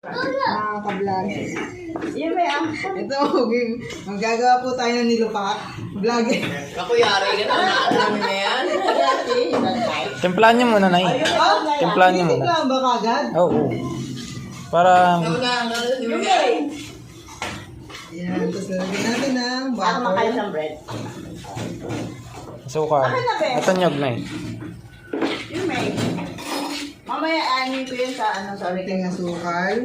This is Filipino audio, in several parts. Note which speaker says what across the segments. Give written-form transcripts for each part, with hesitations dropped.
Speaker 1: Nakaka-vlog. Ito, magagawa po tayo ng nilupak. Vlog.
Speaker 2: Kakuyari ka na, naalamin na yan.
Speaker 3: Timplahan niyo muna, Nay. Timplahan niyo muna.
Speaker 1: Timplahan ba kagad?
Speaker 3: Oo. Para...
Speaker 1: Yan, tapos lalagyan natin ng
Speaker 2: Ako
Speaker 1: butter.
Speaker 2: makain ng bread.
Speaker 3: Sukar. Ito nyog, Nay.
Speaker 2: Yung may. Mamaya anin ko yun sa sorry.
Speaker 1: Ito yung asukal.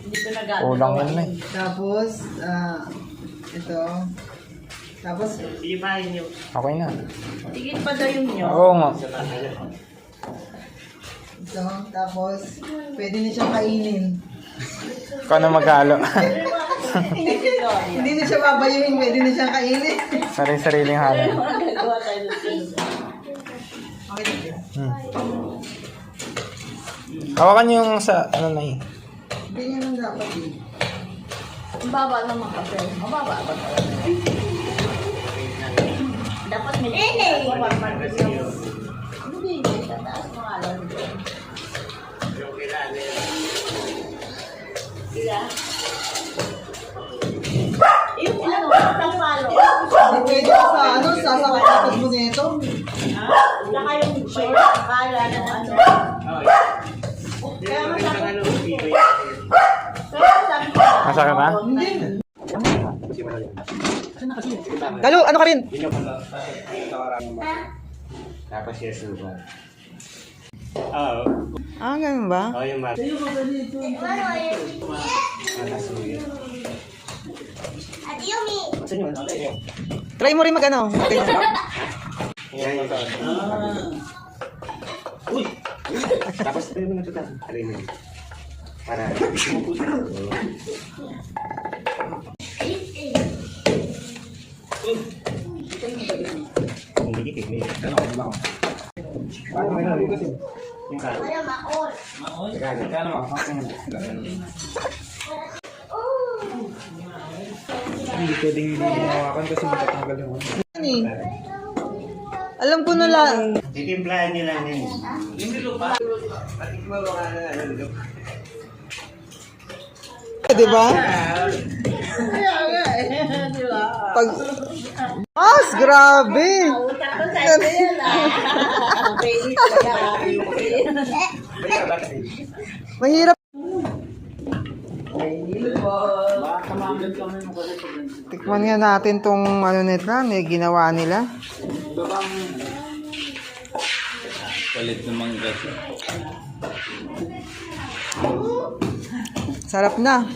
Speaker 2: Hindi ko nagagawa.
Speaker 3: Kulang yan, Nay.
Speaker 1: Tapos, ito. Tapos,
Speaker 2: Sige pa rin yun.
Speaker 3: Okay na.
Speaker 2: Tigit pa daw yung nyo.
Speaker 3: Oo nga.
Speaker 1: ito. Tapos, pwede na siyang kainin.
Speaker 3: Ikaw na maghalo.
Speaker 1: Hindi na siya babayuhin, pwede na siyang kainin.
Speaker 3: Sariling halo.
Speaker 2: Gagawa tayo ng
Speaker 1: Okay.
Speaker 3: Hawakan niyo yung sa... Ano, Nay?
Speaker 1: Ganyan lang dapat eh.
Speaker 2: Ang baba naman kasi. Mababa ba talaga? Dapat may hindi, tataas mo nga lang. Sila? Yung ano, isang palo.
Speaker 1: Hindi pwede sa sasakatapat mo nito.
Speaker 2: Saka yung short, kala na ano. Kaya masakit. Pero sabi ko,
Speaker 3: Masakit ba?
Speaker 1: Hindi. Kalo, ano ka rin?
Speaker 4: Tapos yung suba.
Speaker 1: Ganun ba?
Speaker 4: Yung mat.
Speaker 1: Try mo rin mag-ano.
Speaker 4: Uy! Tapos tayo mo na ito. Alay mo. Para. Yung kaya.
Speaker 3: Hindi pwedeng hindi hawakan kasi matatanggal yung...
Speaker 1: Ano eh? Alam ko na lang.
Speaker 4: Titimplahan nyo lang yun.
Speaker 1: Di ba? Pag... Mas, grabe!
Speaker 2: utak ko sa yun
Speaker 1: Mahirap. Tikman nga natin tong ano nila, ginawa nila.
Speaker 3: Palit ng mangga.
Speaker 1: Sarap na.